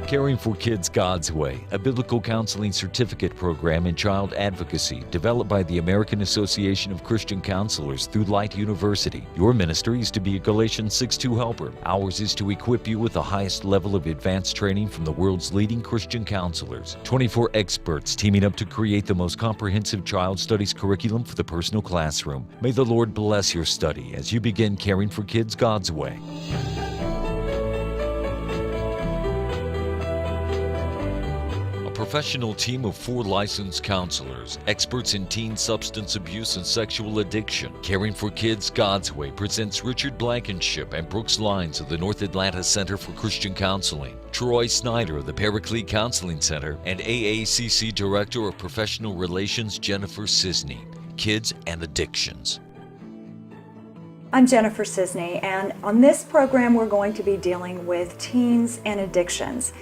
Caring for Kids God's Way, a biblical counseling certificate program in child advocacy developed by the American Association of Christian Counselors through Light University. Your ministry is to be a Galatians 6:2 helper. Ours is to equip you with the highest level of advanced training from the world's leading Christian counselors. 24 experts teaming up to create the most comprehensive child studies curriculum for the personal classroom. May the Lord bless your study as you begin caring for kids God's way. Professional team of 4 licensed counselors, experts in teen substance abuse and sexual addiction. Caring for Kids God's Way presents Richard Blankenship and Brooks Lines of the North Atlanta Center for Christian Counseling, Troy Snyder of the Paraclete Counseling Center, and AACC Director of Professional Relations Jennifer Cisney. Kids and Addictions. I'm Jennifer Cisney, and on this program we're going to be dealing with teens and addictions.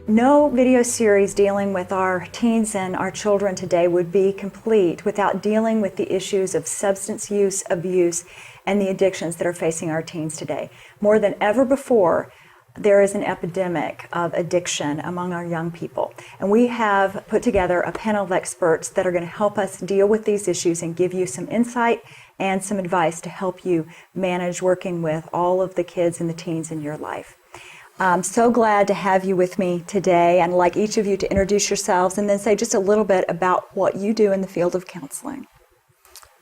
No video series dealing with our teens and our children today would be complete without dealing with the issues of substance use, abuse, and the addictions that are facing our teens today. More than ever before, there is an epidemic of addiction among our young people. And we have put together a panel of experts that are going to help us deal with these issues and give you some insight and some advice to help you manage working with all of the kids and the teens in your life. I'm so glad to have you with me today, and I'd like each of you to introduce yourselves and then say just a little bit about what you do in the field of counseling.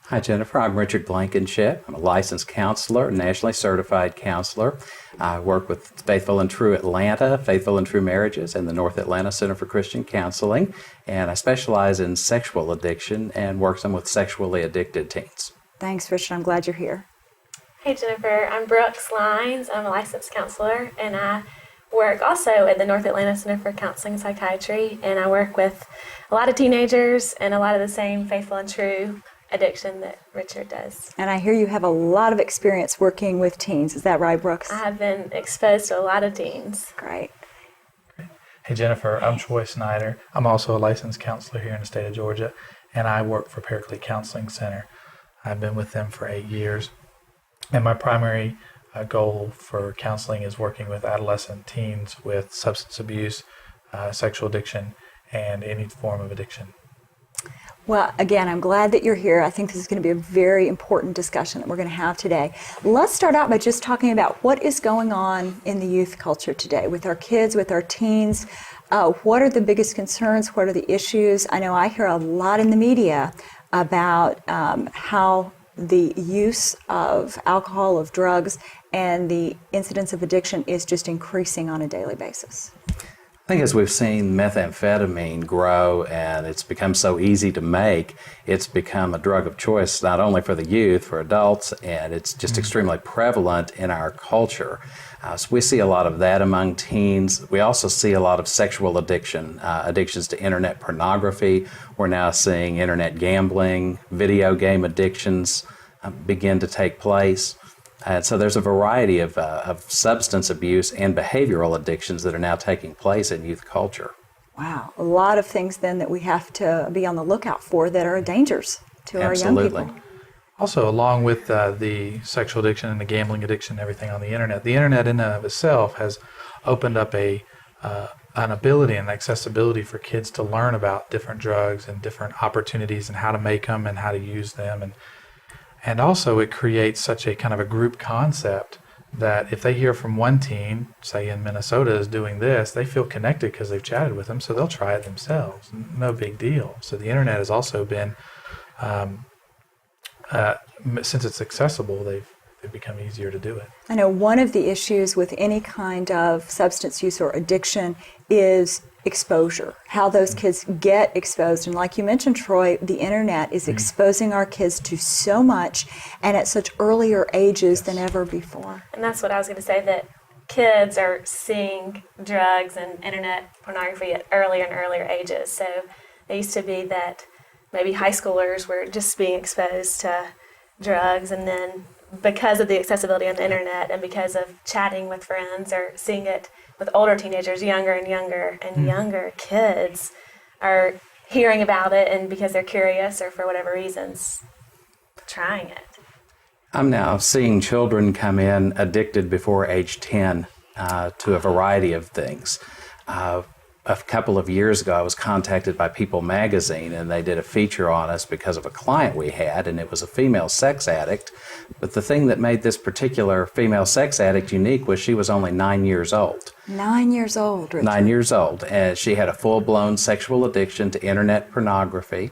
Hi, Jennifer. I'm Richard Blankenship. I'm a licensed counselor, nationally certified counselor. I work with Faithful and True Atlanta, Faithful and True Marriages, and the North Atlanta Center for Christian Counseling, and I specialize in sexual addiction and work some with sexually addicted teens. Thanks, Richard. I'm glad you're here. Hey Jennifer, I'm Brooks Lines. I'm a licensed counselor, and I work also at the North Atlanta Center for Counseling and Psychiatry, and I work with a lot of teenagers and a lot of the same faithful and true addiction that Richard does. And I hear you have a lot of experience working with teens. Is that right, Brooks? I have been exposed to a lot of teens. Great. Hey Jennifer, I'm Troy Snyder. I'm also a licensed counselor here in the state of Georgia, and I work for Paraclete Counseling Center. I've been with them for 8 years. And my primary goal for counseling is working with adolescent teens with substance abuse, sexual addiction, and any form of addiction. Well, again, I'm glad that you're here. I think this is going to be a very important discussion that we're going to have today. Let's start out by just talking about what is going on in the youth culture today with our kids, with our teens. What are the biggest concerns? What are the issues? I know I hear a lot in the media about how the use of alcohol, of drugs, and the incidence of addiction is just increasing on a daily basis. I think as we've seen methamphetamine grow and it's become so easy to make, it's become a drug of choice not only for the youth, for adults, and it's just extremely prevalent in our culture. So we see a lot of that among teens. We also see a lot of sexual addiction, addictions to internet pornography. We're now seeing internet gambling, video game addictions begin to take place. So there's a variety of substance abuse and behavioral addictions that are now taking place in youth culture. Wow, a lot of things then that we have to be on the lookout for that are dangers to our young people. Also, along with the sexual addiction and the gambling addiction and everything on the internet in and of itself has opened up an ability and accessibility for kids to learn about different drugs and different opportunities and how to make them and how to use them. And also it creates such a kind of a group concept that if they hear from one teen, say in Minnesota, is doing this, they feel connected because they've chatted with them, so they'll try it themselves. No big deal. So the internet has also been, since it's accessible, they've become easier to do it. I know one of the issues with any kind of substance use or addiction is exposure, how those kids get exposed. And like you mentioned, Troy, the internet is exposing our kids to so much and at such earlier ages than ever before. And that's what I was going to say, that kids are seeing drugs and internet pornography at earlier and earlier ages. So it used to be that maybe high schoolers were just being exposed to drugs, and then because of the accessibility on the internet and because of chatting with friends or seeing it with older teenagers, younger and younger and younger kids are hearing about it and because they're curious or for whatever reasons trying it. I'm now seeing children come in addicted before age 10 to a variety of things. A couple of years ago, I was contacted by People magazine, and they did a feature on us because of a client we had, and it was a female sex addict. But the thing that made this particular female sex addict unique was she was only 9 years old. 9 years old, Richard. 9 years old, and she had a full-blown sexual addiction to internet pornography.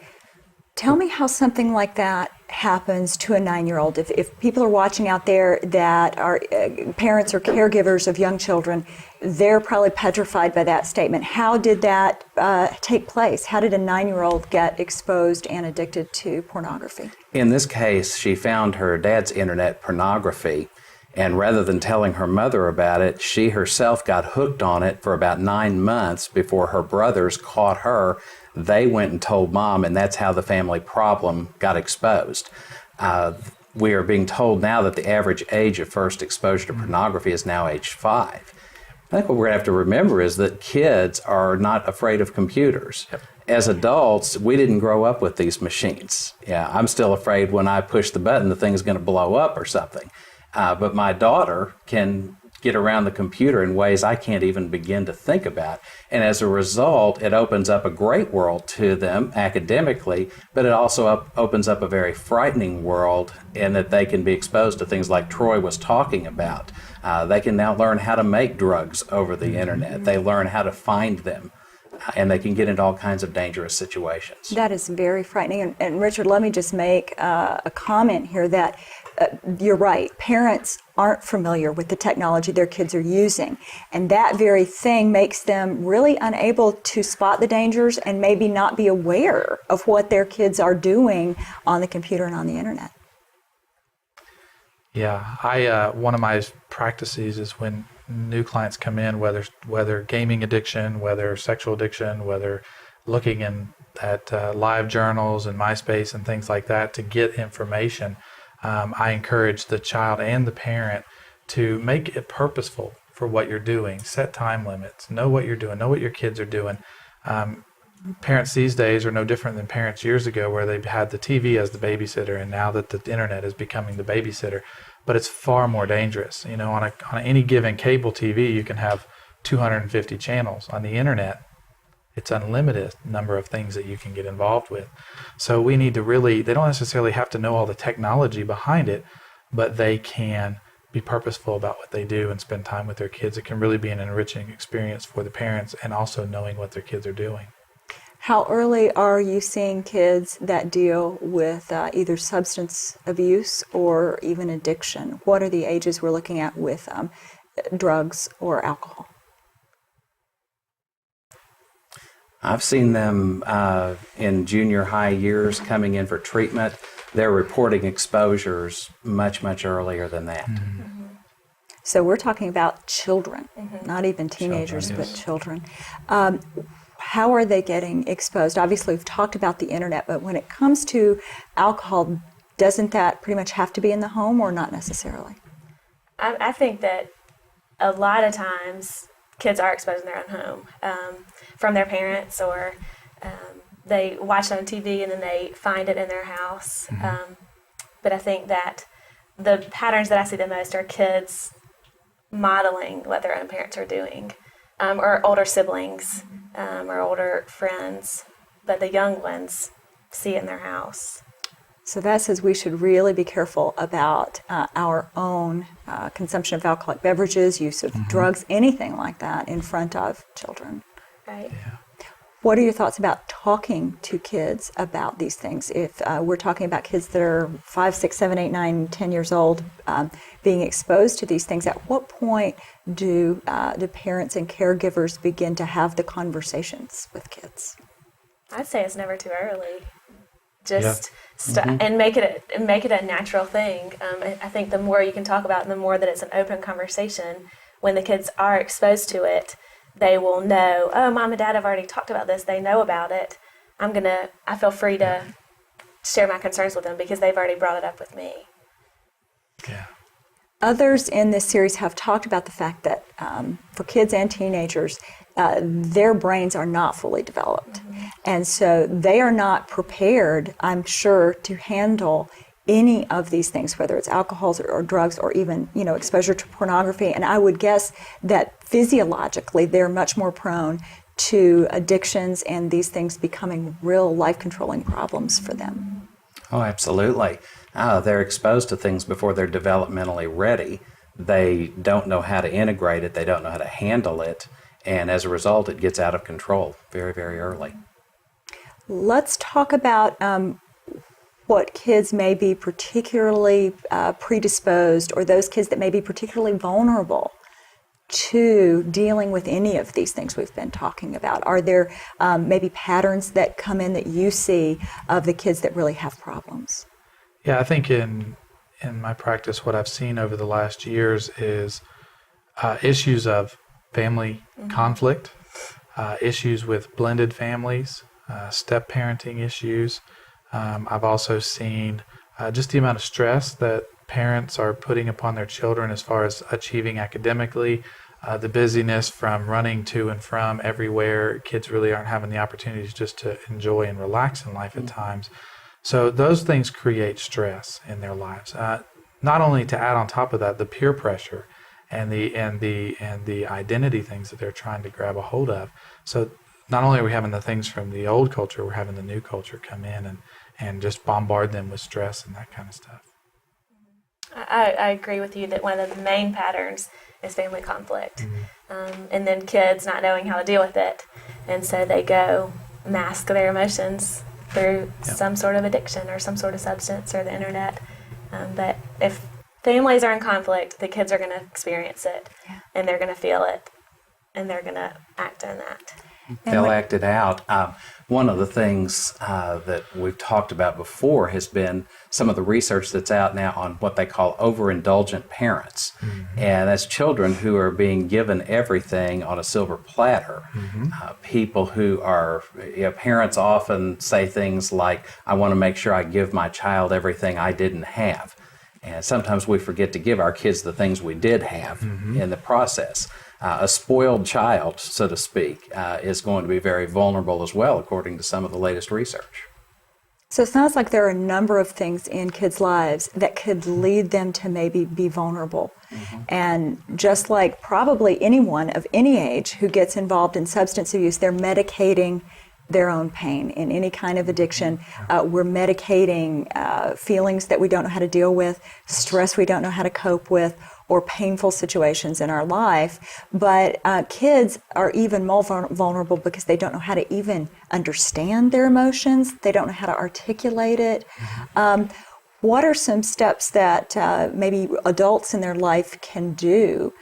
Tell me how something like that happens to a 9-year-old. If people are watching out there that are parents or caregivers of young children, they're probably petrified by that statement. How did that take place? How did a 9-year-old get exposed and addicted to pornography? In this case, she found her dad's internet pornography, and rather than telling her mother about it, she herself got hooked on it for about 9 months before her brothers caught her. They went and told mom, and that's how the family problem got exposed. We are being told now that the average age of first exposure to pornography is now age 5. I think what we're going to have to remember is that kids are not afraid of computers. Yep. As adults, we didn't grow up with these machines. Yeah, I'm still afraid when I push the button, the thing's going to blow up or something. But my daughter can get around the computer in ways I can't even begin to think about. And as a result, it opens up a great world to them academically, but it also opens up a very frightening world in that they can be exposed to things like Troy was talking about. They can now learn how to make drugs over the internet. They learn how to find them, and they can get into all kinds of dangerous situations. That is very frightening. And Richard, let me just make a comment here that you're right. Parents aren't familiar with the technology their kids are using. And that very thing makes them really unable to spot the dangers and maybe not be aware of what their kids are doing on the computer and on the internet. Yeah, one of my practices is when new clients come in, whether gaming addiction, whether sexual addiction, whether looking at live journals and MySpace and things like that to get information, I encourage the child and the parent to make it purposeful for what you're doing. Set time limits. Know what you're doing. Know what your kids are doing. Parents these days are no different than parents years ago, where they had the TV as the babysitter, and now that the internet is becoming the babysitter. But it's far more dangerous. You know, on any given cable TV, you can have 250 channels. On the internet, it's unlimited number of things that you can get involved with. So we need to they don't necessarily have to know all the technology behind it, but they can be purposeful about what they do and spend time with their kids. It can really be an enriching experience for the parents, and also knowing what their kids are doing. How early are you seeing kids that deal with either substance abuse or even addiction? What are the ages we're looking at with drugs or alcohol? I've seen them in junior high years coming in for treatment. They're reporting exposures much, much earlier than that. Mm-hmm. So we're talking about children, not even teenagers, Children, but yes. children. How are they getting exposed? Obviously, we've talked about the internet, but when it comes to alcohol, doesn't that pretty much have to be in the home, or not necessarily? I think that a lot of times kids are exposed in their own home from their parents, or they watch it on TV and then they find it in their house. But I think that the patterns that I see the most are kids modeling what their own parents are doing, or older siblings, or older friends. But the young ones see it in their house. So that says we should really be careful about our own consumption of alcoholic beverages, use of drugs, anything like that in front of children. Right. Yeah. What are your thoughts about talking to kids about these things? If we're talking about kids that are 5, 6, 7, 8, 9, 10 years old being exposed to these things, at what point do the parents and caregivers begin to have the conversations with kids? I'd say it's never too early. Just and make it a natural thing. I think the more you can talk about it, the more that it's an open conversation. When the kids are exposed to it, they will know, oh, mom and dad have already talked about this. They know about it. I feel free to share my concerns with them because they've already brought it up with me. Yeah. Others in this series have talked about the fact that for kids and teenagers, their brains are not fully developed. And so they are not prepared, I'm sure, to handle any of these things, whether it's alcohols or drugs or even, exposure to pornography. And I would guess that physiologically they're much more prone to addictions and these things becoming real life-controlling problems for them. Oh, absolutely. They're exposed to things before they're developmentally ready. They don't know how to integrate it. They don't know how to handle it. And as a result, it gets out of control very, very early. Let's talk about what kids may be particularly predisposed, or those kids that may be particularly vulnerable to dealing with any of these things we've been talking about. Are there maybe patterns that come in that you see of the kids that really have problems? Yeah, I think in my practice, what I've seen over the last years is issues of family conflict, issues with blended families, step-parenting issues. I've also seen just the amount of stress that parents are putting upon their children as far as achieving academically, the busyness from running to and from everywhere. Kids really aren't having the opportunities just to enjoy and relax in life at times. So those things create stress in their lives. Not only to add on top of that, the peer pressure and the identity things that they're trying to grab a hold of. So not only are we having the things from the old culture, we're having the new culture come in and just bombard them with stress and that kind of stuff. I agree with you that one of the main patterns is family conflict. And then kids not knowing how to deal with it. And so they go mask their emotions through some sort of addiction or some sort of substance or the internet. But if families are in conflict, the kids are going to experience it, and they're going to feel it, and they're going to act on that. They'll act it out. One of the things that we've talked about before has been some of the research that's out now on what they call overindulgent parents. And that's children who are being given everything on a silver platter. People who are, parents often say things like, I want to make sure I give my child everything I didn't have. And sometimes we forget to give our kids the things we did have in the process. A spoiled child, so to speak, is going to be very vulnerable as well, according to some of the latest research. So it sounds like there are a number of things in kids' lives that could lead them to maybe be vulnerable. And just like probably anyone of any age who gets involved in substance abuse, they're medicating their own pain. In any kind of addiction, we're medicating feelings that we don't know how to deal with, stress we don't know how to cope with, or painful situations in our life. But kids are even more vulnerable because they don't know how to even understand their emotions. They don't know how to articulate it. What are some steps that maybe adults in their life can do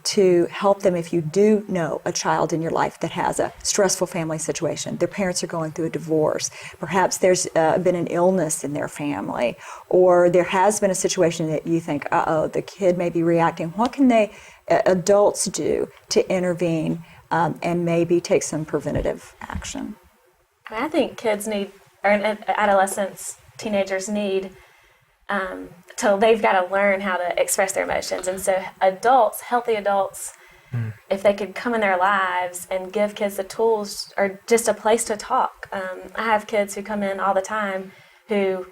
to help them if you do know a child in your life that has a stressful family situation? Their parents are going through a divorce. Perhaps there's been an illness in their family, or there has been a situation that you think, the kid may be reacting. What can adults do to intervene and maybe take some preventative action? I think kids need, or adolescents, teenagers need, till they've got to learn how to express their emotions. And so adults, healthy adults, if they could come in their lives and give kids the tools or just a place to talk. I have kids who come in all the time who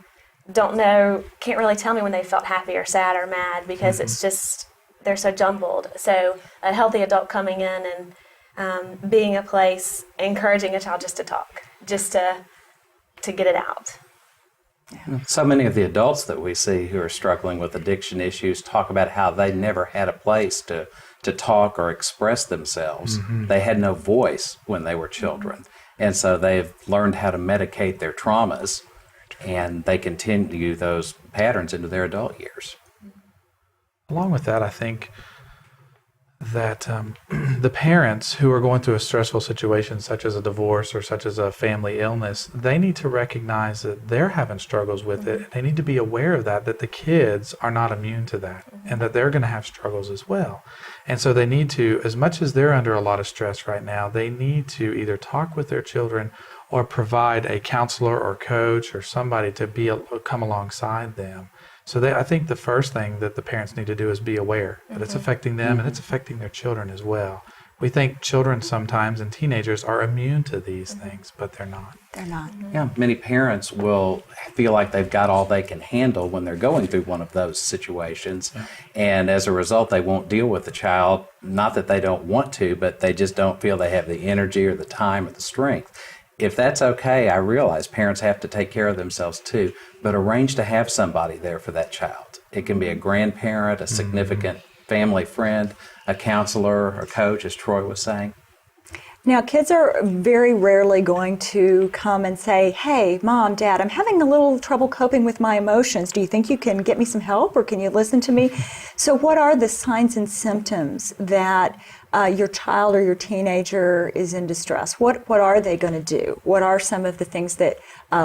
don't know, can't really tell me when they felt happy or sad or mad because it's just, they're so jumbled. So a healthy adult coming in and being a place, encouraging a child just to talk, just to get it out. So many of the adults that we see who are struggling with addiction issues talk about how they never had a place to talk or express themselves. They had no voice when they were children. And so they've learned how to medicate their traumas, and they continue those patterns into their adult years. Along with that, I think that the parents who are going through a stressful situation, such as a divorce or such as a family illness, they need to recognize that they're having struggles with it. They need to be aware of that the kids are not immune to that, and that they're going to have struggles as well. And so they need to, as much as they're under a lot of stress right now, they need to either talk with their children or provide a counselor or coach or somebody to come alongside them. So I think the first thing that the parents need to do is be aware that it's affecting them and it's affecting their children as well. We think children sometimes and teenagers are immune to these things, but they're not. They're not. Yeah, many parents will feel like they've got all they can handle when they're going through one of those situations. And as a result, they won't deal with the child. Not that they don't want to, but they just don't feel they have the energy or the time or the strength. If that's okay, I realize parents have to take care of themselves too, but arrange to have somebody there for that child. It can be a grandparent, a significant family friend, a counselor, a coach, as Troy was saying. Now, kids are very rarely going to come and say, hey, Mom, Dad, I'm having a little trouble coping with my emotions. Do you think you can get me some help, or can you listen to me? So what are the signs and symptoms that your child or your teenager is in distress? What are they going to do? What are some of the things that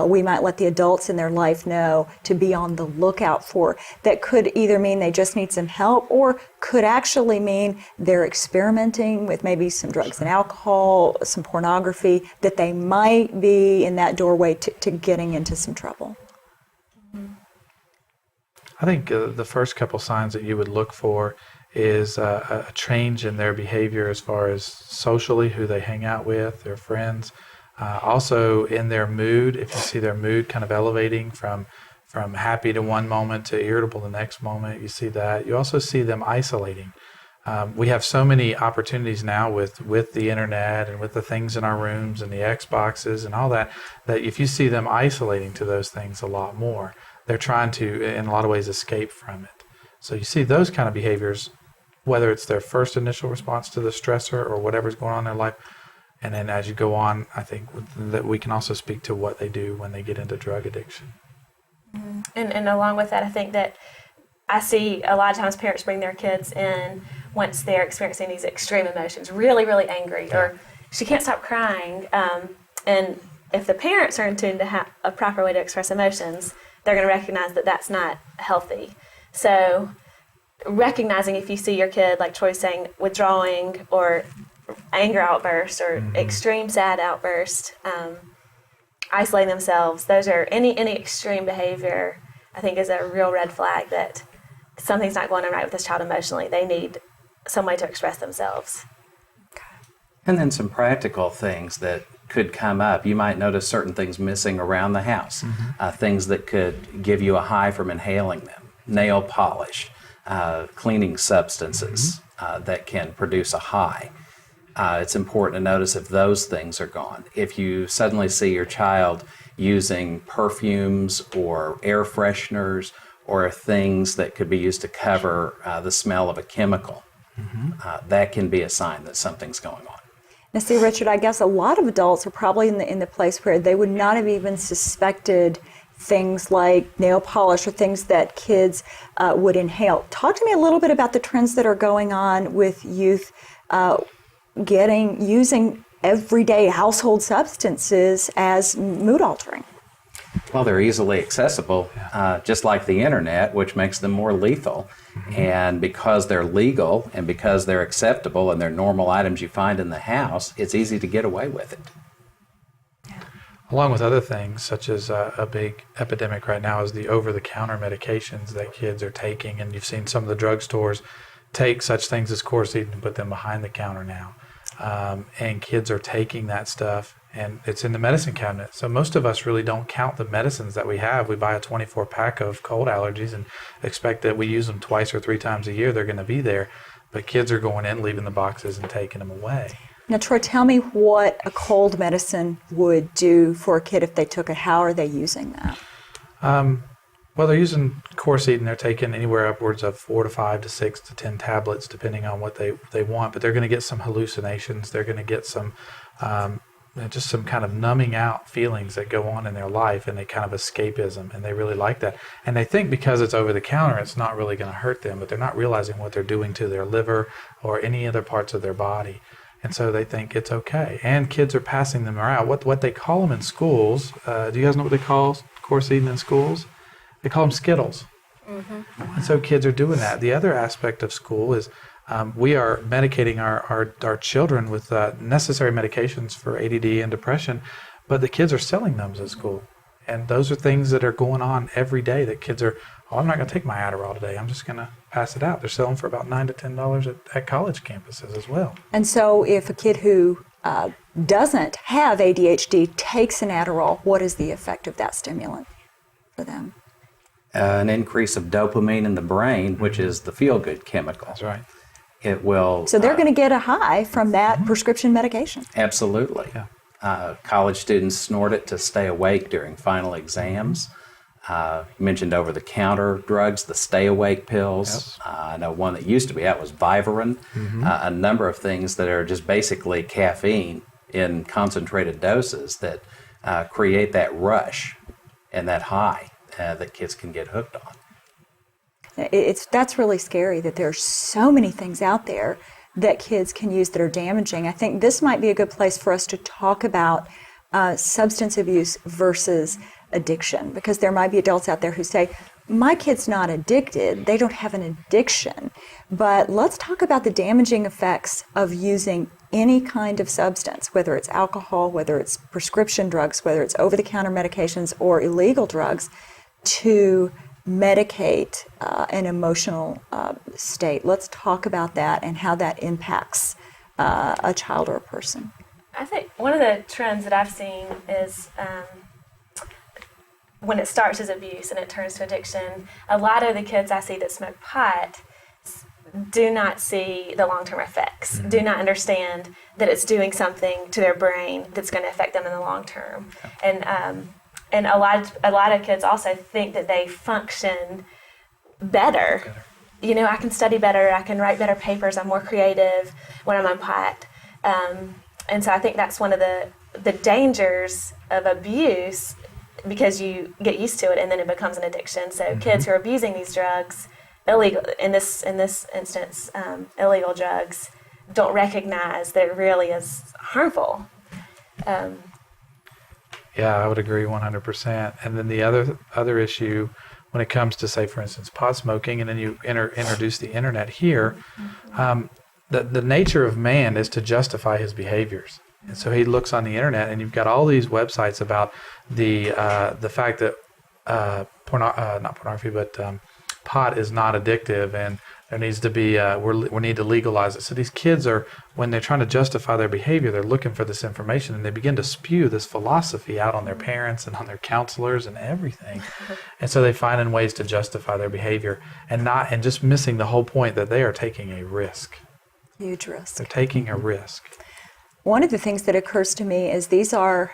we might let the adults in their life know to be on the lookout for that could either mean they just need some help, or could actually mean they're experimenting with maybe some drugs and alcohol, some pornography, that they might be in that doorway to getting into some trouble? I think the first couple signs that you would look for is a change in their behavior as far as socially, who they hang out with, their friends. Also in their mood, if you see their mood kind of elevating from happy to one moment to irritable the next moment, you see that. You also see them isolating. We have so many opportunities now with the internet and with the things in our rooms and the Xboxes and all that if you see them isolating to those things a lot more, they're trying to, in a lot of ways, escape from it. So you see those kind of behaviors, whether it's their first initial response to the stressor or whatever's going on in their life. And then as you go on, I think that we can also speak to what they do when they get into drug addiction. And along with that, I think that I see a lot of times parents bring their kids in once they're experiencing these extreme emotions, really, really angry, or she can't stop crying. And if the parents are in tune to have a proper way to express emotions, they're going to recognize that that's not healthy. So recognizing if you see your kid, like Troy's saying, withdrawing or anger outbursts or extreme sad outbursts, isolating themselves, those are any extreme behavior, I think, is a real red flag that something's not going on right with this child emotionally. They need some way to express themselves. And then some practical things that could come up. You might notice certain things missing around the house, things that could give you a high from inhaling them. Nail polish, cleaning substances that can produce a high. It's important to notice if those things are gone. If you suddenly see your child using perfumes or air fresheners or things that could be used to cover the smell of a chemical, that can be a sign that something's going on. Now, see, Richard, I guess a lot of adults are probably in the place where they would not have even suspected things like nail polish or things that kids would inhale. Talk to me a little bit about the trends that are going on with youth using everyday household substances as mood altering. Well, they're easily accessible, just like the internet, which makes them more lethal. And because they're legal and because they're acceptable and they're normal items you find in the house, it's easy to get away with it. Along with other things, such as a big epidemic right now is the over-the-counter medications that kids are taking. And you've seen some of the drugstores take such things as Coricidin and put them behind the counter now. And kids are taking that stuff, and it's in the medicine cabinet. So most of us really don't count the medicines that we have. We buy a 24-pack of cold allergies and expect that we use them twice or 3 times a year. They're going to be there. But kids are going in, leaving the boxes, and taking them away. Now, Troy, tell me what a cold medicine would do for a kid if they took it. How are they using that? Well, they're using Coricidin. They're taking anywhere upwards of 4 to 5 to 6 to 10 tablets, depending on what they want. But they're going to get some hallucinations. They're going to get some just some kind of numbing out feelings that go on in their life, and they kind of escapism, and they really like that. And they think because it's over the counter, it's not really going to hurt them, but they're not realizing what they're doing to their liver or any other parts of their body. And so they think it's okay. And kids are passing them around. What they call them in schools, do you guys know what they call Coricidin in schools? They call them Skittles. And so kids are doing that. The other aspect of school is we are medicating our children with necessary medications for ADD and depression, but the kids are selling them at school. And those are things that are going on every day that kids are, oh, I'm not going to take my Adderall today. I'm just going to pass it out. They're selling for about $9 to $10 at college campuses as well. And so if a kid who doesn't have ADHD takes an Adderall, what is the effect of that stimulant for them? An increase of dopamine in the brain, which is the feel-good chemical. That's right. It will. So they're going to get a high from that prescription medication. Absolutely. Yeah. College students snort it to stay awake during final exams. You mentioned over-the-counter drugs, the stay-awake pills. Yes. I know one that used to be out was Vivarin. A number of things that are just basically caffeine in concentrated doses that create that rush and that high that kids can get hooked on. That's really scary that there's so many things out there that kids can use that are damaging. I think this might be a good place for us to talk about substance abuse versus addiction, because there might be adults out there who say, my kid's not addicted, they don't have an addiction. But let's talk about the damaging effects of using any kind of substance, whether it's alcohol, whether it's prescription drugs, whether it's over-the-counter medications or illegal drugs, to medicate an emotional state. Let's talk about that and how that impacts a child or a person. I think one of the trends that I've seen is when it starts as abuse and it turns to addiction, a lot of the kids I see that smoke pot do not see the long-term effects, do not understand that it's doing something to their brain that's going to affect them in the long term. And a lot of kids also think that they function better. You know, I can study better, I can write better papers, I'm more creative when I'm on pot. And so I think that's one of the dangers of abuse, because you get used to it and then it becomes an addiction. So kids who are abusing these drugs, illegal in this instance, illegal drugs, don't recognize that it really is harmful. Yeah, I would agree 100%. And then the other issue when it comes to, say, for instance, pot smoking, and then you introduce the internet here, the nature of man is to justify his behaviors. And so he looks on the internet, and you've got all these websites about the fact that not pornography, but pot is not addictive, and there needs to be we need to legalize it. So these kids are, when they're trying to justify their behavior, they're looking for this information, and they begin to spew this philosophy out on their parents and on their counselors and everything. And so they find in ways to justify their behavior, and just missing the whole point that they are taking a risk. Huge risk. They're taking a risk. One of the things that occurs to me is these are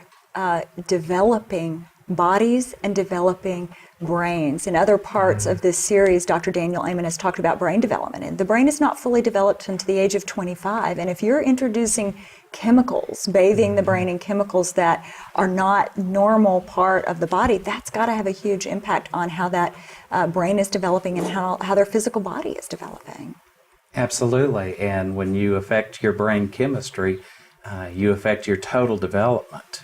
developing bodies and developing brains. In other parts of this series, Dr. Daniel Amen has talked about brain development, and the brain is not fully developed until the age of 25. And if you're introducing chemicals, bathing the brain in chemicals that are not normal part of the body, that's got to have a huge impact on how that brain is developing and how their physical body is developing. Absolutely. And when you affect your brain chemistry, you affect your total development.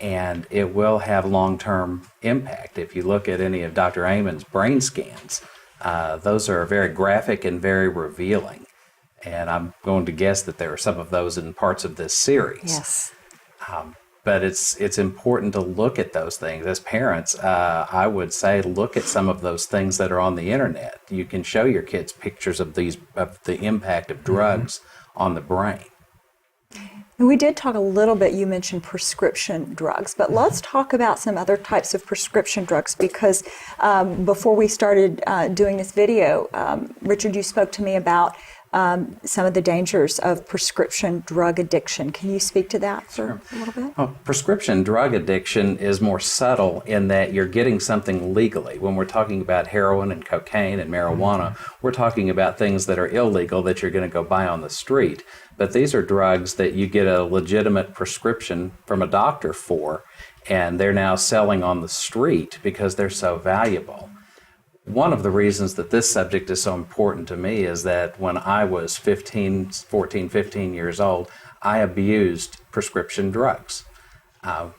And it will have long-term impact. If you look at any of Dr. Amen's brain scans, those are very graphic and very revealing. And I'm going to guess that there are some of those in parts of this series. Yes. But it's important to look at those things. As parents, I would say look at some of those things that are on the internet. You can show your kids pictures of the impact of drugs on the brain. And we did talk a little bit, you mentioned prescription drugs, but let's talk about some other types of prescription drugs, because before we started doing this video, Richard, you spoke to me about some of the dangers of prescription drug addiction. Can you speak to that for a little bit? Well, prescription drug addiction is more subtle in that you're getting something legally. When we're talking about heroin and cocaine and marijuana, we're talking about things that are illegal that you're going to go buy on the street. But these are drugs that you get a legitimate prescription from a doctor for, and they're now selling on the street because they're so valuable. One of the reasons that this subject is so important to me is that when I was 15 years old, I abused prescription drugs.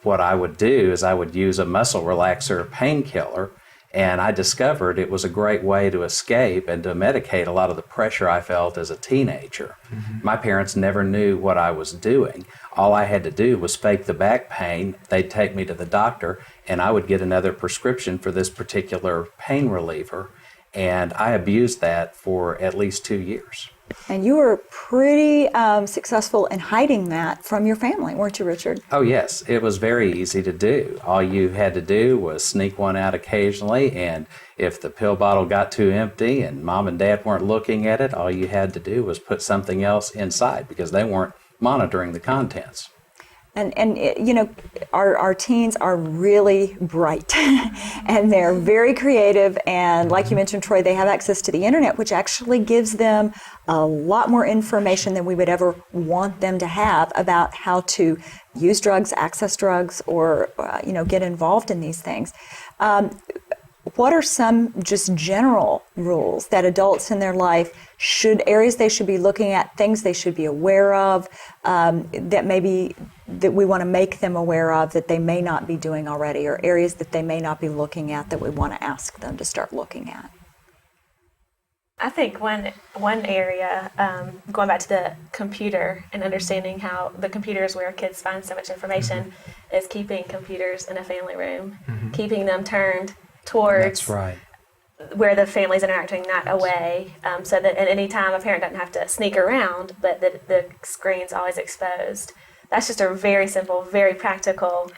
What I would do is I would use a muscle relaxer painkiller, and I discovered it was a great way to escape and to medicate a lot of the pressure I felt as a teenager. My parents never knew what I was doing. All I had to do was fake the back pain. They'd take me to the doctor, and I would get another prescription for this particular pain reliever, and I abused that for at least 2 years. And you were pretty successful in hiding that from your family, weren't you, Richard? Oh yes, it was very easy to do. All you had to do was sneak one out occasionally, and if the pill bottle got too empty and mom and dad weren't looking at it, all you had to do was put something else inside because they weren't monitoring the contents. And you know, our teens are really bright and they're very creative, and like you mentioned, Troy, they have access to the internet, which actually gives them a lot more information than we would ever want them to have about how to use drugs, access drugs, or you know, get involved in these things. What are some just general rules that adults in their life areas they should be looking at, things they should be aware of, that we want to make them aware of that they may not be doing already, or areas that they may not be looking at that we want to ask them to start looking at? I think one area, going back to the computer and understanding how the computer is where kids find so much information, is keeping computers in a family room, keeping them turned towards That's right. where the family's interacting, not away, so that at any time a parent doesn't have to sneak around, but the screen's always exposed. That's just a very simple, very practical.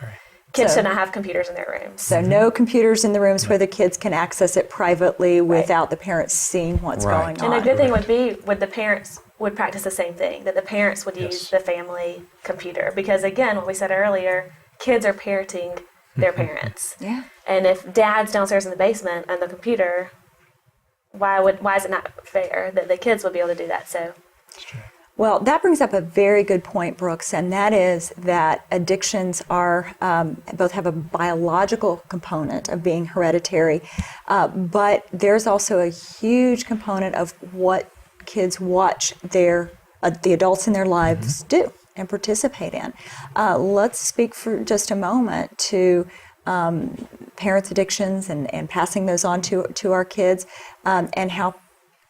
Kids should not have computers in their rooms. So no computers in the rooms where the kids can access it privately without the parents seeing what's going on. And a good thing would the parents would practice the same thing, that the parents would use the family computer. Because again, what we said earlier, kids are parenting their parents. Yeah. And if dad's downstairs in the basement on the computer, why is it not fair that the kids would be able to do that? So. Well, that brings up a very good point, Brooks, and that is that addictions are both have a biological component of being hereditary, but there's also a huge component of what kids watch the adults in their lives do and participate in. Let's speak for just a moment to parents' addictions and passing those on to our kids, and how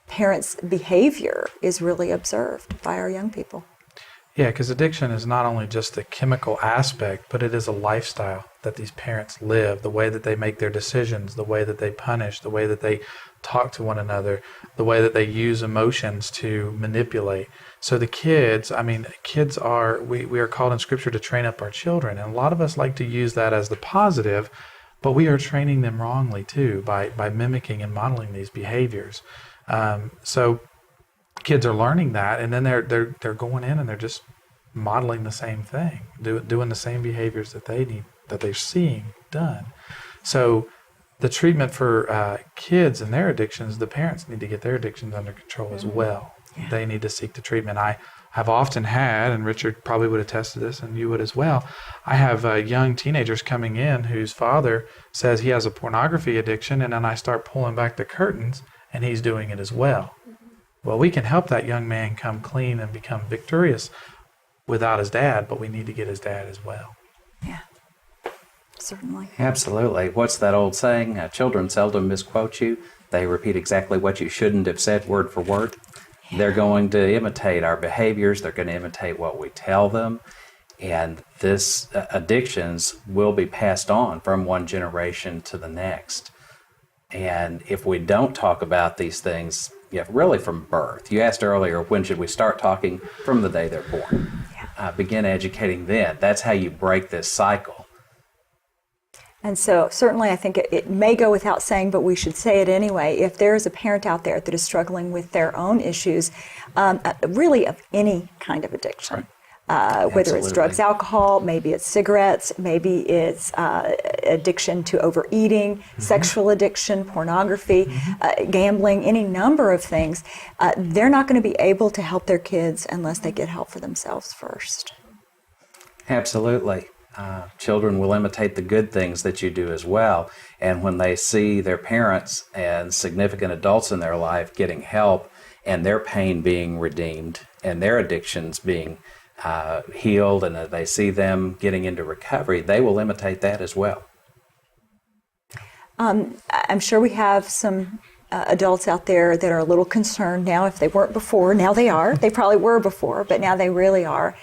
parents' behavior is really observed by our young people. Yeah, because addiction is not only just the chemical aspect, but it is a lifestyle that these parents live, the way that they make their decisions, the way that they punish, the way that they talk to one another, the way that they use emotions to manipulate. So the kids, we are called in Scripture to train up our children, and a lot of us like to use that as the positive, but we are training them wrongly too by mimicking and modeling these behaviors. So kids are learning that, and then they're going in and they're just modeling the same thing, doing the same behaviors that they're seeing done. So the treatment for kids and their addictions, the parents need to get their addictions under control as well. Yeah. They need to seek the treatment. I have often had, and Richard probably would attest to this, and you would as well, I have young teenagers coming in whose father says he has a pornography addiction, and then I start pulling back the curtains, and he's doing it as well. Well, we can help that young man come clean and become victorious without his dad, but we need to get his dad as well. Yeah, certainly. Absolutely. What's that old saying? Children seldom misquote you. They repeat exactly what you shouldn't have said word for word. Yeah. They're going to imitate our behaviors. They're going to imitate what we tell them. And this addictions will be passed on from one generation to the next. And if we don't talk about these things, really from birth. You asked earlier, when should we start talking? From the day they're born. Yeah. Begin educating then. That's how you break this cycle. And so certainly I think it may go without saying, but we should say it anyway. If there is a parent out there that is struggling with their own issues, really of any kind of addiction, right. Whether it's drugs, alcohol, maybe it's cigarettes, maybe it's addiction to overeating, sexual addiction, pornography, gambling, any number of things, they're not going to be able to help their kids unless they get help for themselves first. Absolutely. Children will imitate the good things that you do as well. And when they see their parents and significant adults in their life getting help and their pain being redeemed and their addictions being healed, and they see them getting into recovery, they will imitate that as well. I'm sure we have some adults out there that are a little concerned now. If they weren't before, now they are. They probably were before, but now they really are.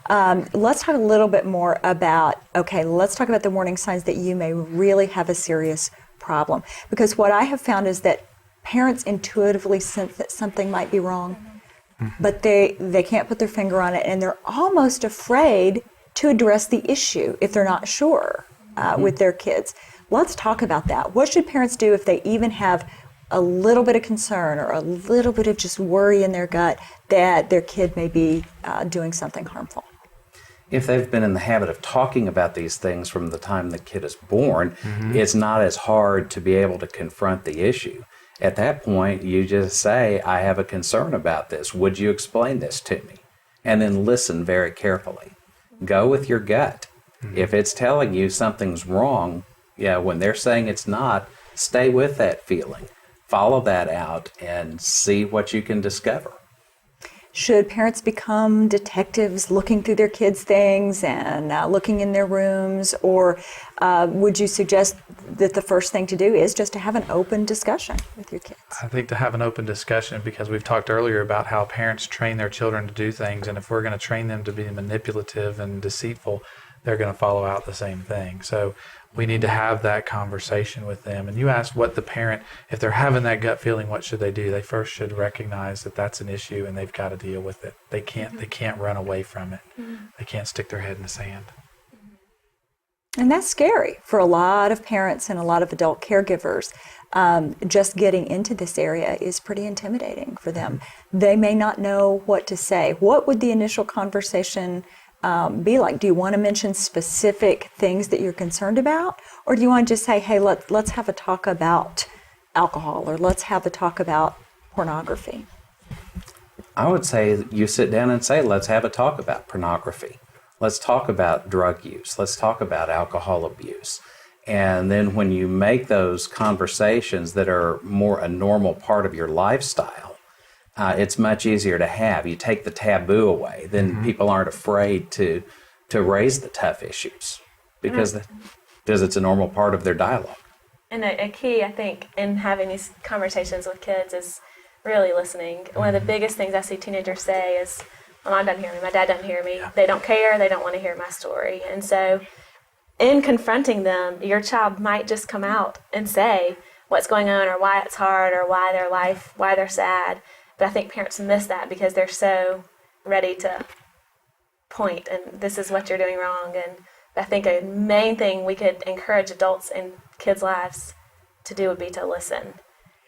Let's talk a little bit more about, let's talk about the warning signs that you may really have a serious problem. Because what I have found is that parents intuitively sense that something might be wrong, but they can't put their finger on it, and they're almost afraid to address the issue if they're not sure with their kids. Let's talk about that. What should parents do if they even have a little bit of concern or a little bit of just worry in their gut that their kid may be doing something harmful? If they've been in the habit of talking about these things from the time the kid is born, it's not as hard to be able to confront the issue. At that point, you just say, I have a concern about this. Would you explain this to me? And then listen very carefully. Go with your gut. If it's telling you something's wrong, when they're saying it's not, stay with that feeling. Follow that out and see what you can discover. Should parents become detectives looking through their kids' things and looking in their rooms? Or would you suggest that the first thing to do is just to have an open discussion with your kids? I think to have an open discussion, because we've talked earlier about how parents train their children to do things, and if we're going to train them to be manipulative and deceitful, they're going to follow out the same thing. So we need to have that conversation with them. And you asked what the parent, if they're having that gut feeling, what should they do? They first should recognize that that's an issue and they've got to deal with it. They can't run away from it. They can't stick their head in the sand. And that's scary for a lot of parents and a lot of adult caregivers. Just getting into this area is pretty intimidating for them. They may not know what to say. What would the initial conversation be like? Do you want to mention specific things that you're concerned about? Or do you want to just say, hey, let's have a talk about alcohol, or let's have a talk about pornography? I would say you sit down and say, let's have a talk about pornography. Let's talk about drug use. Let's talk about alcohol abuse. And then when you make those conversations that are more a normal part of your lifestyle, it's much easier to have. You take the taboo away. Then people aren't afraid to raise the tough issues because it's a normal part of their dialogue. And a key, I think, in having these conversations with kids is really listening. One of the biggest things I see teenagers say is, my mom doesn't hear me, my dad doesn't hear me. Yeah. They don't care, they don't want to hear my story. And so in confronting them, your child might just come out and say what's going on, or why it's hard, or why they're sad. But I think parents miss that because they're so ready to point, and this is what you're doing wrong. And I think a main thing we could encourage adults in kids' lives to do would be to listen.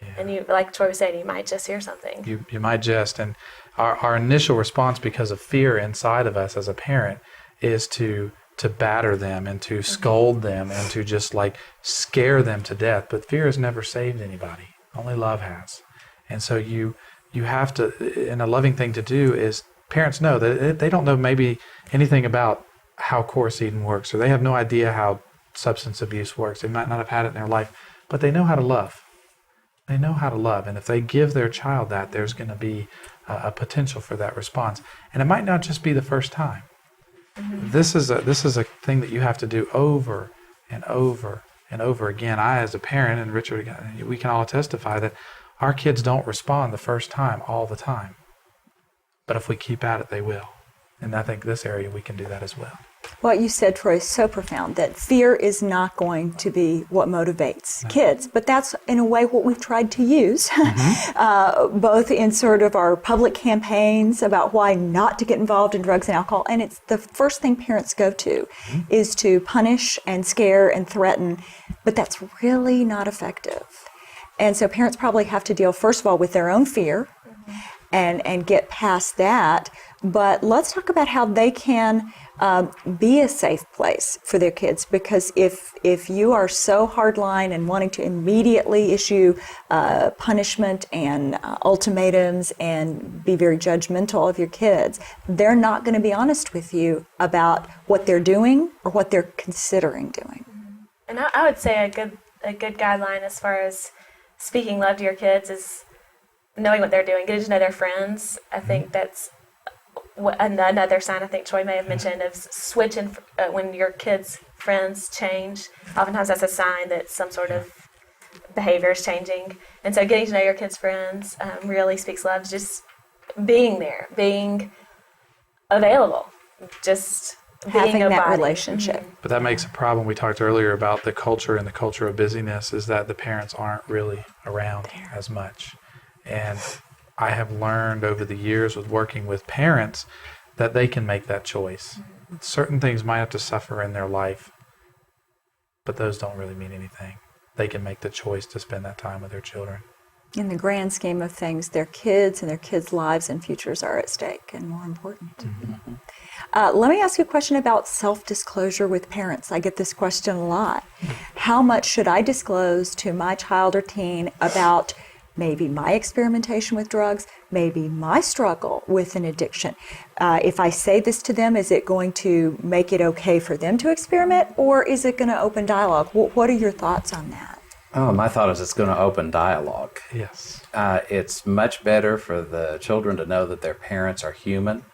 Yeah. And you, like Troy was saying, you might just hear something. You might just, and our initial response, because of fear inside of us as a parent, is to batter them and to scold them and to just like scare them to death. But fear has never saved anybody. Only love has. And so you have to, and a loving thing to do is, parents know that they don't know maybe anything about how course eating works, or they have no idea how substance abuse works. They might not have had it in their life, but they know how to love. They know how to love. And if they give their child that, there's going to be a potential for that response. And it might not just be the first time. This is a thing that you have to do over and over and over again. I, as a parent, and Richard, we can all testify that our kids don't respond the first time all the time. But if we keep at it, they will. And I think this area we can do that as well. What you said, Troy, is so profound, that fear is not going to be what motivates kids. But that's, in a way, what we've tried to use, both in sort of our public campaigns about why not to get involved in drugs and alcohol. And it's the first thing parents go to is to punish and scare and threaten. But that's really not effective. And so parents probably have to deal, first of all, with their own fear and get past that. But let's talk about how they can be a safe place for their kids, because if you are so hardline and wanting to immediately issue punishment and ultimatums and be very judgmental of your kids, they're not going to be honest with you about what they're doing or what they're considering doing. And I would say a good guideline as far as speaking love to your kids is knowing what they're doing, getting to know their friends. I think that's another sign I think Troy may have mentioned of switching when your kids' friends change. Oftentimes that's a sign that some sort of behavior is changing. And so getting to know your kids' friends really speaks love. Just being there, being available. just Having being a that body. relationship. But that makes a problem. We talked earlier about the culture and the culture of busyness is that the parents aren't really around as much. And I have learned over the years with working with parents that they can make that choice. Certain things might have to suffer in their life, but those don't really mean anything. They can make the choice to spend that time with their children. In the grand scheme of things, their kids and their kids' lives and futures are at stake and more important. Let me ask you a question about self-disclosure with parents. I get this question a lot. How much should I disclose to my child or teen about maybe my experimentation with drugs, maybe my struggle with an addiction? If I say this to them, is it going to make it okay for them to experiment, or is it going to open dialogue? What are your thoughts on that? Oh, my thought is it's going to open dialogue. Yes. It's much better for the children to know that their parents are human.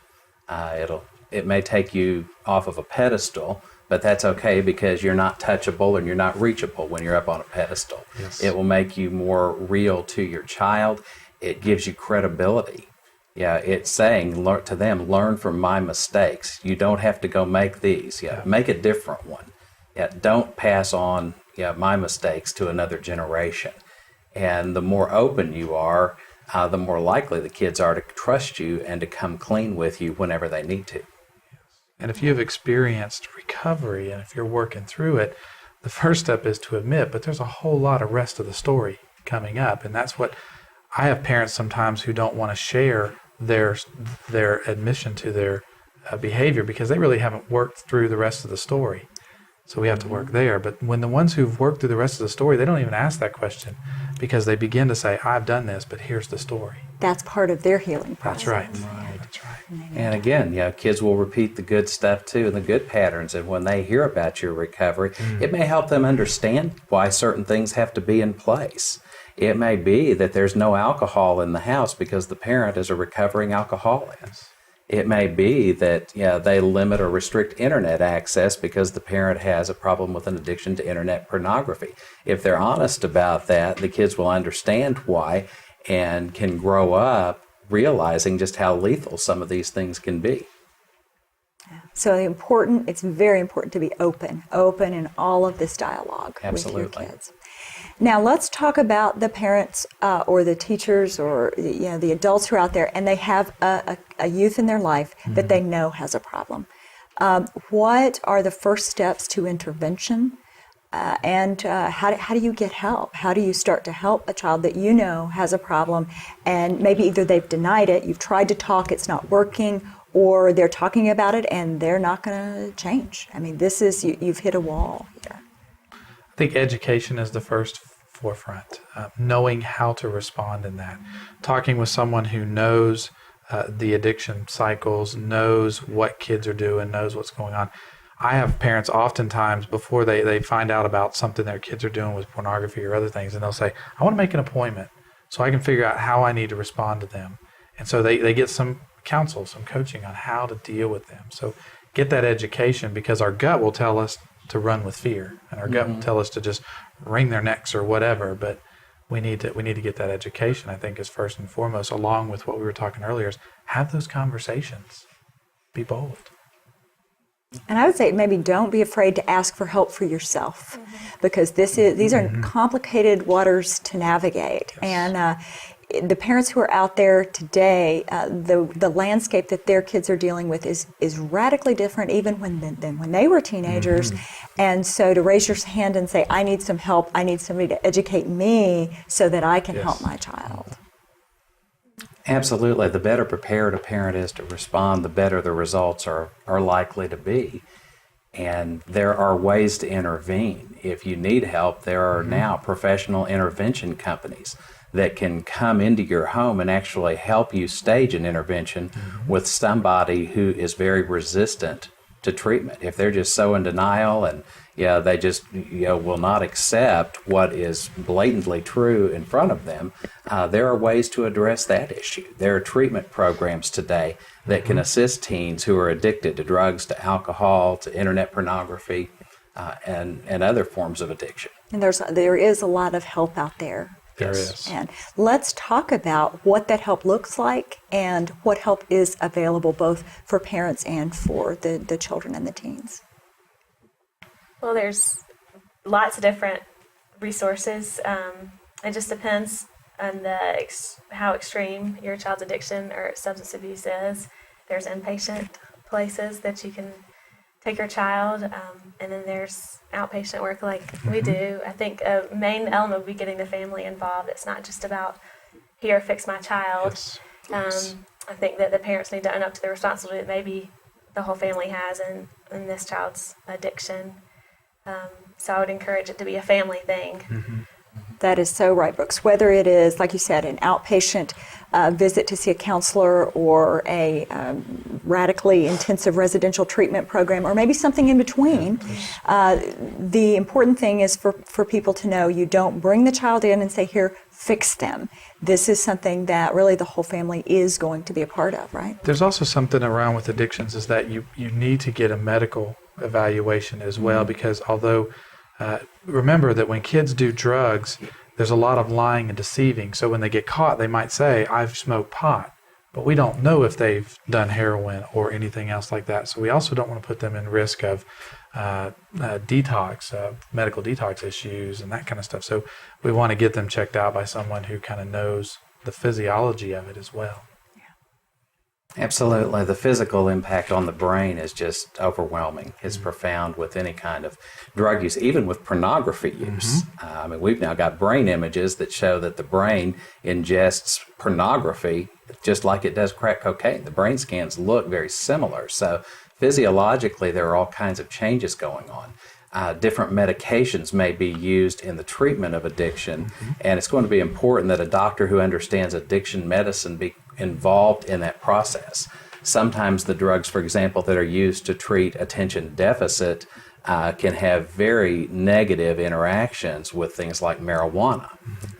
It may take you off of a pedestal, but that's okay because you're not touchable and you're not reachable when you're up on a pedestal. Yes. It will make you more real to your child. It gives you credibility. Yeah, it's saying to them, learn from my mistakes. You don't have to go make these. Yeah, make a different one. Yeah, don't pass on my mistakes to another generation. And the more open you are, the more likely the kids are to trust you and to come clean with you whenever they need to. And if you have experienced recovery and if you're working through it, the first step is to admit, but there's a whole lot of rest of the story coming up. And that's what I have parents sometimes who don't want to share their admission to their behavior because they really haven't worked through the rest of the story. So we have to work there. But when the ones who've worked through the rest of the story, they don't even ask that question because they begin to say, I've done this, but here's the story. That's part of their healing process. That's right. That's right. And again, kids will repeat the good stuff too and the good patterns. And when they hear about your recovery, it may help them understand why certain things have to be in place. It may be that there's no alcohol in the house because the parent is a recovering alcoholic. It may be that they limit or restrict internet access because the parent has a problem with an addiction to internet pornography. If they're honest about that, the kids will understand why and can grow up realizing just how lethal some of these things can be. So it's very important to be open in all of this dialogue Absolutely. with your kids. Now let's talk about the parents or the teachers or the adults who are out there and they have a youth in their life that they know has a problem. What are the first steps to intervention? And how do you get help? How do you start to help a child that you know has a problem and maybe either they've denied it, you've tried to talk, it's not working, or they're talking about it and they're not going to change? I mean, this is, you've hit a wall here. I think education is the first forefront, knowing how to respond in that. Talking with someone who knows the addiction cycles, knows what kids are doing, knows what's going on. I have parents oftentimes before they find out about something their kids are doing with pornography or other things, and they'll say, I want to make an appointment so I can figure out how I need to respond to them. And so they get some counsel, some coaching on how to deal with them. So get that education because our gut will tell us to run with fear, and our gut will tell us to just wring their necks or whatever. But we need to get that education. I think is first and foremost, along with what we were talking earlier, is have those conversations. Be bold. And I would say maybe don't be afraid to ask for help for yourself, because these are complicated waters to navigate. Yes. And the parents who are out there today, the landscape that their kids are dealing with is radically different even than when they were teenagers. And so to raise your hand and say, I need some help, I need somebody to educate me so that I can help my child. Absolutely. The better prepared a parent is to respond, the better the results are likely to be. And there are ways to intervene. If you need help, there are now professional intervention companies that can come into your home and actually help you stage an intervention with somebody who is very resistant to treatment. If they're just so in denial and they just will not accept what is blatantly true in front of them, there are ways to address that issue. There are treatment programs today that can assist teens who are addicted to drugs, to alcohol, to internet pornography, and other forms of addiction. And there is a lot of help out there There Yes. is. And let's talk about what that help looks like and what help is available both for parents and for the children and the teens. Well, there's lots of different resources. It just depends on how extreme your child's addiction or substance abuse is. There's inpatient places that you can take your child, and then there's outpatient work like we do. I think a main element would be getting the family involved. It's not just about, here, fix my child. Yes. I think that the parents need to own up to the responsibility that maybe the whole family has in this child's addiction. So I would encourage it to be a family thing. That is so right, Brooks. Whether it is, like you said, an outpatient visit to see a counselor or a radically intensive residential treatment program, or maybe something in between, the important thing is for people to know you don't bring the child in and say, here, fix them. This is something that really the whole family is going to be a part of, right? There's also something around with addictions is that you need to get a medical evaluation as well, because although remember that when kids do drugs, there's a lot of lying and deceiving. So when they get caught, they might say, I've smoked pot, but we don't know if they've done heroin or anything else like that. So we also don't want to put them in risk of medical detox issues and that kind of stuff. So we want to get them checked out by someone who kind of knows the physiology of it as well. Absolutely. The physical impact on the brain is just overwhelming. It's profound with any kind of drug use, even with pornography use. I mean, we've now got brain images that show that the brain ingests pornography just like it does crack cocaine. The brain scans look very similar. So physiologically, there are all kinds of changes going on. Different medications may be used in the treatment of addiction, and it's going to be important that a doctor who understands addiction medicine be involved in that process. Sometimes the drugs, for example, that are used to treat attention deficit can have very negative interactions with things like marijuana,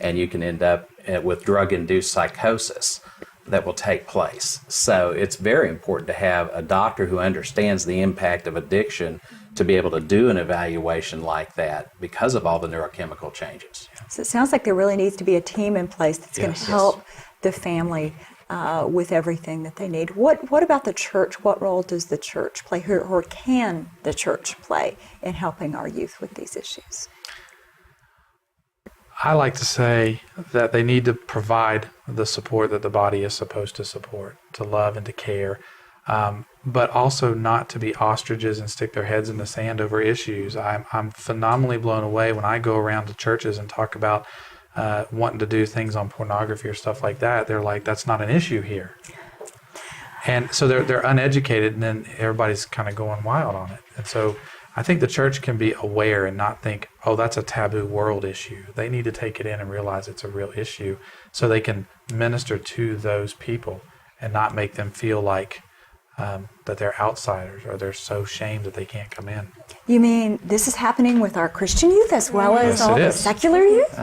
and you can end up with drug-induced psychosis that will take place. So it's very important to have a doctor who understands the impact of addiction to be able to do an evaluation like that because of all the neurochemical changes. So it sounds like there really needs to be a team in place that's going to help the family with everything that they need. What about the church? What role does the church play, or can the church play in helping our youth with these issues? I like to say that they need to provide the support that the body is supposed to support, to love and to care, but also not to be ostriches and stick their heads in the sand over issues. I'm phenomenally blown away when I go around to churches and talk about wanting to do things on pornography or stuff like that. They're like, that's not an issue here. And so they're uneducated, and then everybody's kind of going wild on it. And so I think the church can be aware and not think, oh, that's a taboo world issue. They need to take it in and realize it's a real issue so they can minister to those people and not make them feel like that they're outsiders or they're so shamed that they can't come in. You mean this is happening with our Christian youth as well as Yes, all it the is. secular youth?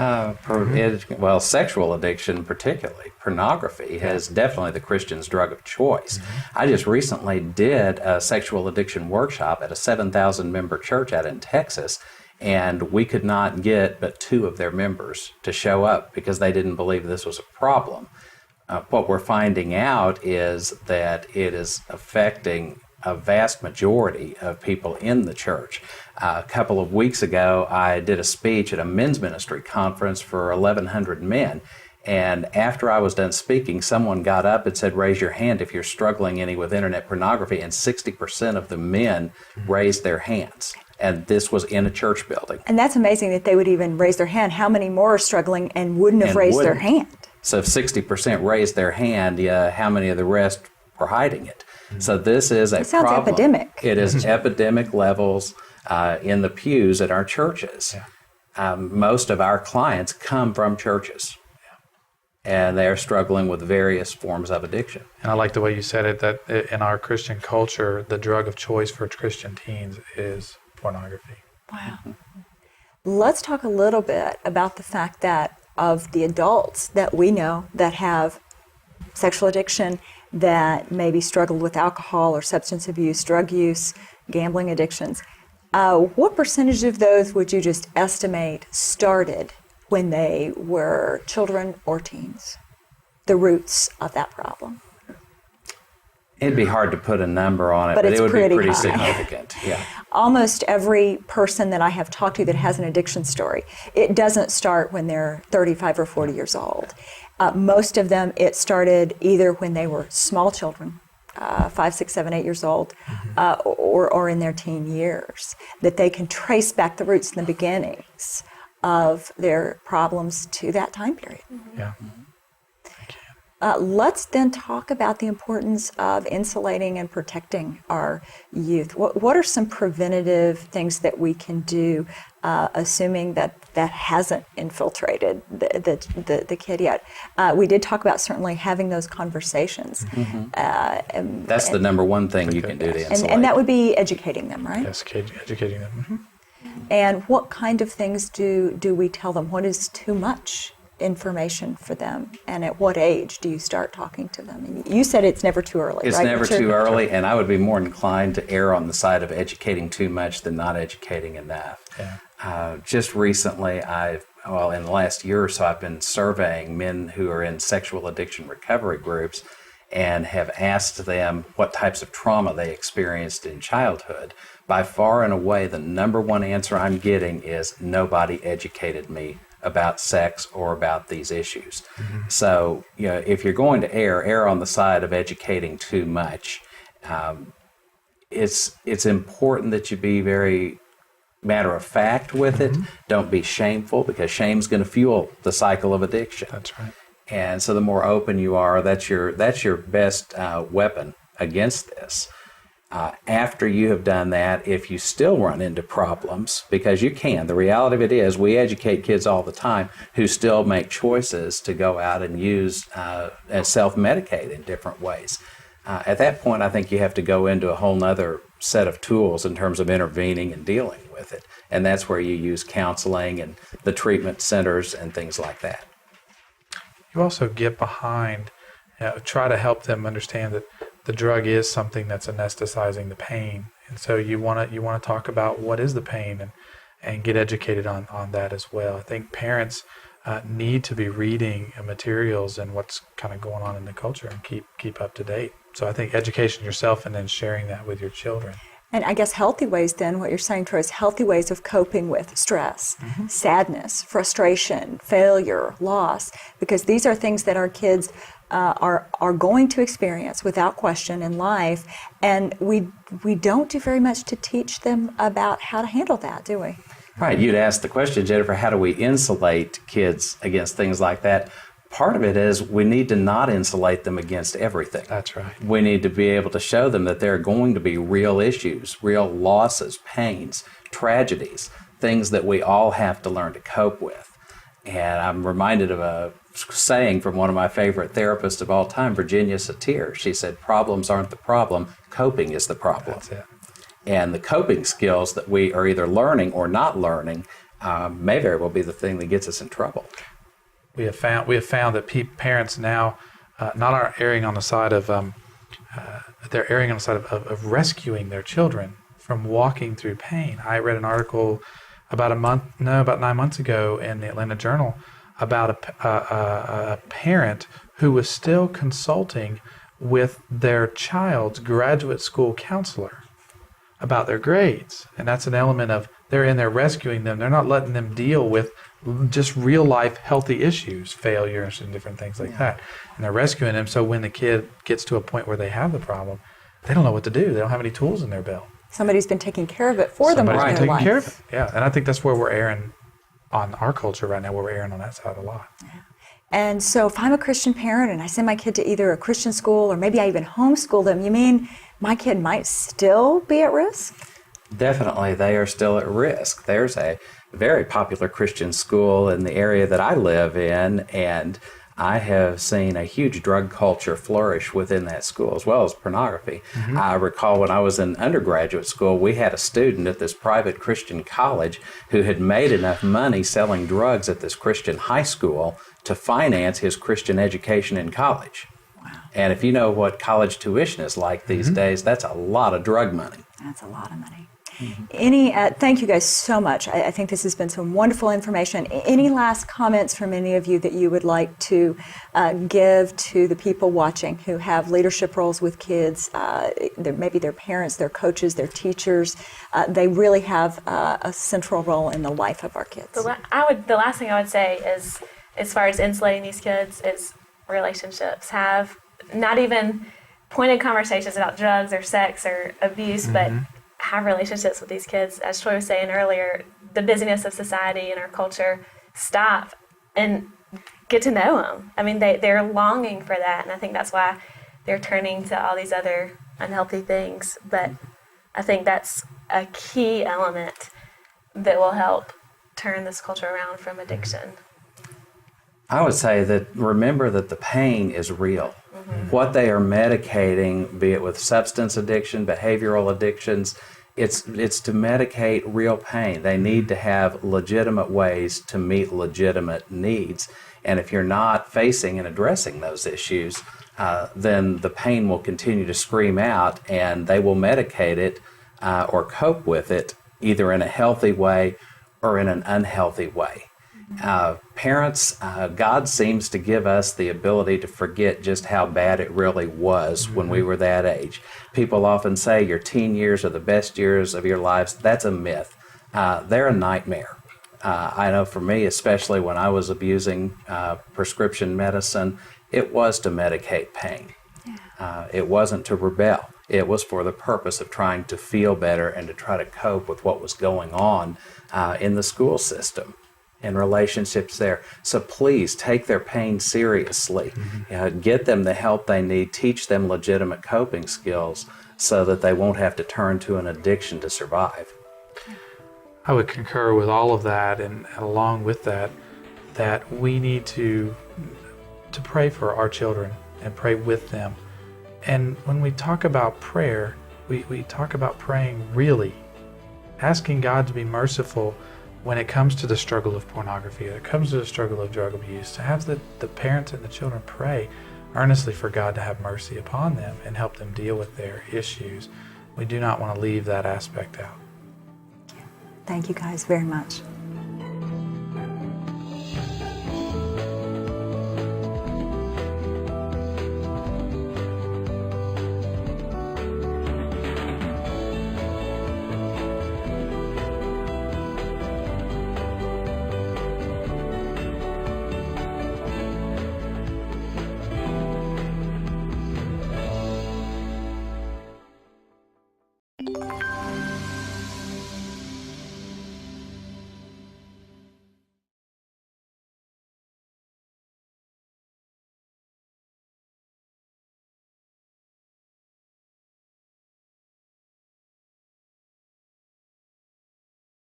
Well, sexual addiction particularly, pornography, is definitely the Christian's drug of choice. I just recently did a sexual addiction workshop at a 7,000 member church out in Texas, and we could not get but 2 of their members to show up because they didn't believe this was a problem. What we're finding out is that it is affecting a vast majority of people in the church. A couple of weeks ago, I did a speech at a men's ministry conference for 1,100 men. And after I was done speaking, someone got up and said, raise your hand if you're struggling any with internet pornography. And 60% of the men raised their hands. And this was in a church building. And that's amazing that they would even raise their hand. How many more are struggling and wouldn't have raised their hand? So if 60% raised their hand, how many of the rest were hiding it? So this is a sounds problem. epidemic. It is epidemic levels in the pews at our churches. Most of our clients come from churches, and they are struggling with various forms of addiction. And I like the way you said it, that in our Christian culture, the drug of choice for Christian teens is pornography. Wow. Let's talk a little bit about the fact that of the adults that we know that have sexual addiction, that maybe struggled with alcohol or substance abuse, drug use, gambling addictions, what percentage of those would you just estimate started when they were children or teens? The roots of that problem. It'd be hard to put a number on it, But but it's it would be pretty pretty high. significant. Yeah. Almost every person that I have talked to that has an addiction story, it doesn't start when they're 35 or 40 years old. Most of them, it started either when they were small children, 5, 6, 7, 8 years old, or in their teen years, that they can trace back the roots and the beginnings of their problems to that time period. Yeah. Let's then talk about the importance of insulating and protecting our youth. What are some preventative things that we can do, assuming that that hasn't infiltrated the kid yet? We did talk about certainly having those conversations. That's the number one thing you can do to insulate. And that would be educating them, right? Yes, educating them. And what kind of things do we tell them? What is too much information for them, and at what age do you start talking to them? And you said it's never too early, It's right? never too early, and I would be more inclined to err on the side of educating too much than not educating enough. Yeah. Just recently, in the last year or so, I've been surveying men who are in sexual addiction recovery groups and have asked them what types of trauma they experienced in childhood. By far and away, the number one answer I'm getting is nobody educated me about sex or about these issues. So, if you're going to err on the side of educating too much. It's important that you be very matter of fact with it. Don't be shameful, because shame's going to fuel the cycle of addiction. That's right. And so the more open you are, that's your best weapon against this. After you have done that, if you still run into problems, because you can, the reality of it is we educate kids all the time who still make choices to go out and use and self-medicate in different ways. At that point, I think you have to go into a whole nother set of tools in terms of intervening and dealing with it. And that's where you use counseling and the treatment centers and things like that. You also get behind, try to help them understand that the drug is something that's anesthetizing the pain, and so you want to talk about what is the pain and get educated on that as well. I think parents need to be reading materials and what's kind of going on in the culture and keep up to date. So I think education yourself and then sharing that with your children. And I guess healthy ways then, what you're saying, Troy, is healthy ways of coping with stress, sadness, frustration, failure, loss, because these are things that our kids are going to experience without question in life, and we don't do very much to teach them about how to handle that, do we? Right. You'd ask the question, Jennifer, how do we insulate kids against things like that? Part of it is we need to not insulate them against everything. That's right. We need to be able to show them that there are going to be real issues, real losses, pains, tragedies, things that we all have to learn to cope with. And I'm reminded of a saying from one of my favorite therapists of all time, Virginia Satir. She said, problems aren't the problem, coping is the problem. That's it. And the coping skills that we are either learning or not learning may very well be the thing that gets us in trouble. We have found that parents now not are erring on the side of they're erring on the side of rescuing their children from walking through pain. I read an article about 9 months ago in the Atlanta Journal about a parent who was still consulting with their child's graduate school counselor about their grades. And that's an element of they're in there rescuing them. They're not letting them deal with just real life healthy issues, failures and different things like that. And they're rescuing them so when the kid gets to a point where they have the problem, they don't know what to do. They don't have any tools in their belt. Somebody's been taking care of it for them all Somebody's their taking life. care of it. Yeah, and I think that's where we're erring on our culture right now, where we're erring on that side a lot. And so if I'm a Christian parent and I send my kid to either a Christian school or maybe I even homeschool them, you mean my kid might still be at risk? Definitely, they are still at risk. There's a very popular Christian school in the area that I live in, and I have seen a huge drug culture flourish within that school, as well as pornography. I recall when I was in undergraduate school, we had a student at this private Christian college who had made enough money selling drugs at this Christian high school to finance his Christian education in college. Wow. And if you know what college tuition is like these days, that's a lot of drug money. That's a lot of money. Thank you guys so much. I think this has been some wonderful information. Any last comments from any of you that you would like to give to the people watching who have leadership roles with kids? Maybe their parents, their coaches, their teachers. They really have a central role in the life of our kids. The last thing I would say is, as far as insulating these kids, is relationships. Have not even pointed conversations about drugs or sex or abuse, but have relationships with these kids. As Troy was saying earlier, the busyness of society and our culture, stop and get to know them. I mean, they're longing for that, and I think that's why they're turning to all these other unhealthy things. But I think that's a key element that will help turn this culture around from addiction. I would say that remember that the pain is real. What they are medicating, be it with substance addiction, behavioral addictions, it's to medicate real pain. They need to have legitimate ways to meet legitimate needs. And if you're not facing and addressing those issues, then the pain will continue to scream out, and they will medicate it or cope with it either in a healthy way or in an unhealthy way. Parents, God seems to give us the ability to forget just how bad it really was when we were that age. People often say your teen years are the best years of your lives. That's a myth. They're a nightmare. I know for me, especially when I was abusing prescription medicine, it was to medicate pain. It wasn't to rebel. It was for the purpose of trying to feel better and to try to cope with what was going on in the school system and relationships there. So please take their pain seriously. Get them the help they need. Teach them legitimate coping skills so that they won't have to turn to an addiction to survive. I would concur with all of that, and along with that, that we need to pray for our children and pray with them. And when we talk about prayer, we talk about praying really, asking God to be merciful when it comes to the struggle of pornography, when it comes to the struggle of drug abuse, to have the parents and the children pray earnestly for God to have mercy upon them and help them deal with their issues. We do not want to leave that aspect out. Thank you guys very much.